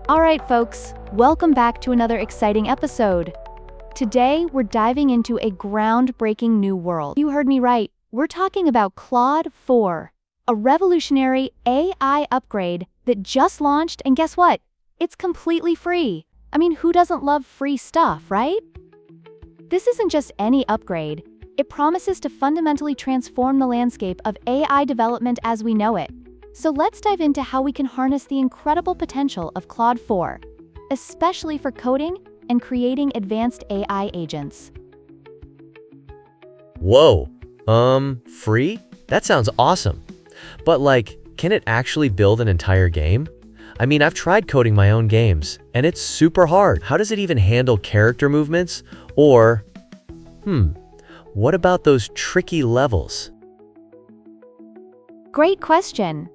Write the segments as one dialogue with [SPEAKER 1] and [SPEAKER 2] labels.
[SPEAKER 1] Alright folks, welcome back to another exciting episode. Today, we're diving into a groundbreaking new world. You heard me right, we're talking about Claude 4, a revolutionary AI upgrade that just launched, and guess what? It's completely free. I mean, who doesn't love free stuff, right? This isn't just any upgrade. It promises to fundamentally transform the landscape of AI development as we know it. So let's dive into how we can harness the incredible potential of Claude 4, especially for coding and creating advanced AI agents.
[SPEAKER 2] Whoa, free? That sounds awesome. But can it actually build an entire game? I mean, I've tried coding my own games, and it's super hard. How does it even handle character movements? Or, what about those tricky levels?
[SPEAKER 1] Great question.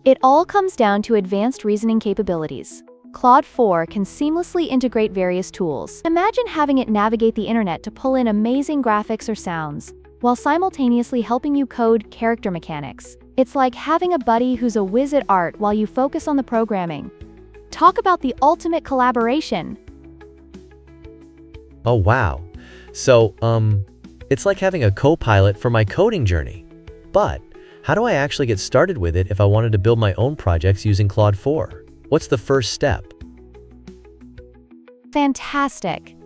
[SPEAKER 1] It all comes down to advanced reasoning capabilities. Claude 4 can seamlessly integrate various tools. Imagine having it navigate the internet to pull in amazing graphics or sounds, while simultaneously helping you code character mechanics. It's like having a buddy who's a whiz at art while you focus on the programming. Talk about the ultimate collaboration.
[SPEAKER 2] Oh, wow. So, it's like having a co-pilot for my coding journey. But how do I actually get started with it if I wanted to build my own projects using Claude 4? What's the first step?
[SPEAKER 1] Fantastic.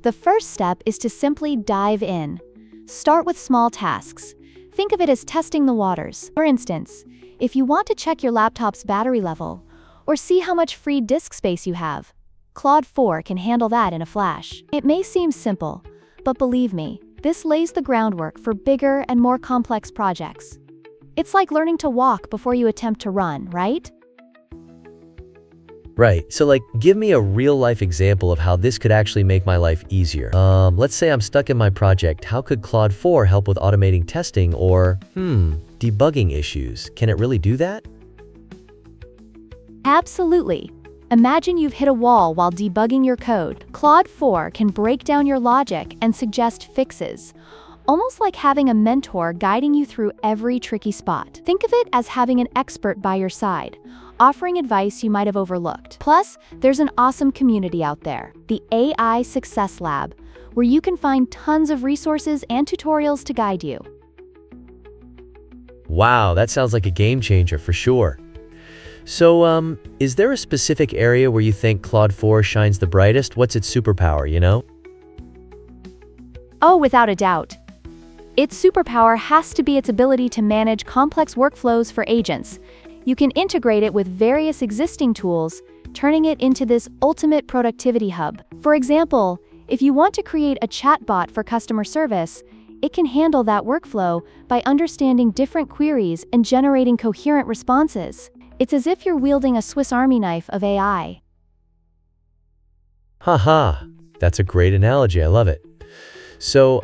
[SPEAKER 1] The first step is to simply dive in. Start with small tasks. Think of it as testing the waters. For instance, if you want to check your laptop's battery level or see how much free disk space you have, Claude 4 can handle that in a flash. It may seem simple, but believe me, this lays the groundwork for bigger and more complex projects. It's like learning to walk before you attempt to run, right?
[SPEAKER 2] Right, so give me a real-life example of how this could actually make my life easier. Let's say I'm stuck in my project. How could Claude 4 help with automating testing or, debugging issues? Can it really do that?
[SPEAKER 1] Absolutely. Imagine you've hit a wall while debugging your code. Claude 4 can break down your logic and suggest fixes, almost like having a mentor guiding you through every tricky spot. Think of it as having an expert by your side, offering advice you might have overlooked. Plus, there's an awesome community out there, the AI Success Lab, where you can find tons of resources and tutorials to guide you.
[SPEAKER 2] Wow, that sounds like a game changer for sure. So, is there a specific area where you think Claude 4 shines the brightest? What's its superpower, you know?
[SPEAKER 1] Oh, without a doubt. Its superpower has to be its ability to manage complex workflows for agents. You can integrate it with various existing tools, turning it into this ultimate productivity hub. For example, if you want to create a chatbot for customer service, it can handle that workflow by understanding different queries and generating coherent responses. It's as if you're wielding a Swiss Army knife of AI.
[SPEAKER 2] Haha, that's a great analogy. I love it. So,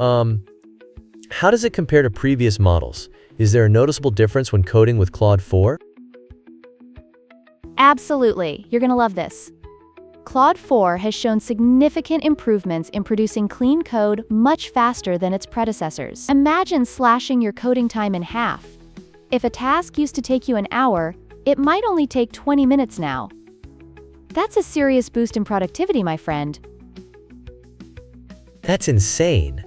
[SPEAKER 2] how does it compare to previous models? Is there a noticeable difference when coding with Claude 4?
[SPEAKER 1] Absolutely. You're gonna love this. Claude 4 has shown significant improvements in producing clean code much faster than its predecessors. Imagine slashing your coding time in half. If a task used to take you an hour, it might only take 20 minutes now. That's a serious boost in productivity, my friend.
[SPEAKER 2] That's insane.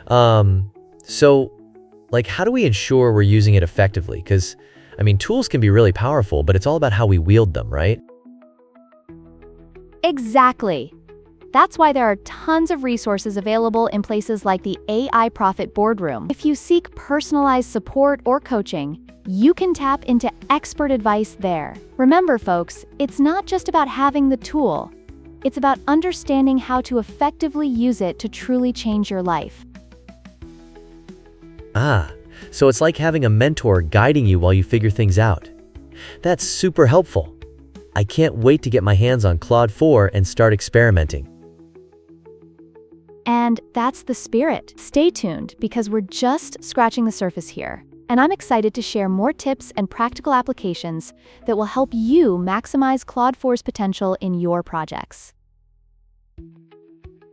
[SPEAKER 2] So, how do we ensure we're using it effectively? Because, tools can be really powerful, but it's all about how we wield them, right?
[SPEAKER 1] Exactly. That's why there are tons of resources available in places like the AI Profit Boardroom. If you seek personalized support or coaching, you can tap into expert advice there. Remember, folks, it's not just about having the tool. It's about understanding how to effectively use it to truly change your life.
[SPEAKER 2] Ah, so it's like having a mentor guiding you while you figure things out. That's super helpful. I can't wait to get my hands on Claude 4 and start experimenting.
[SPEAKER 1] And that's the spirit. Stay tuned because we're just scratching the surface here. And I'm excited to share more tips and practical applications that will help you maximize Claude 4's potential in your projects.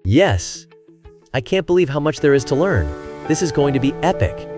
[SPEAKER 2] Yes, I can't believe how much there is to learn. This is going to be epic.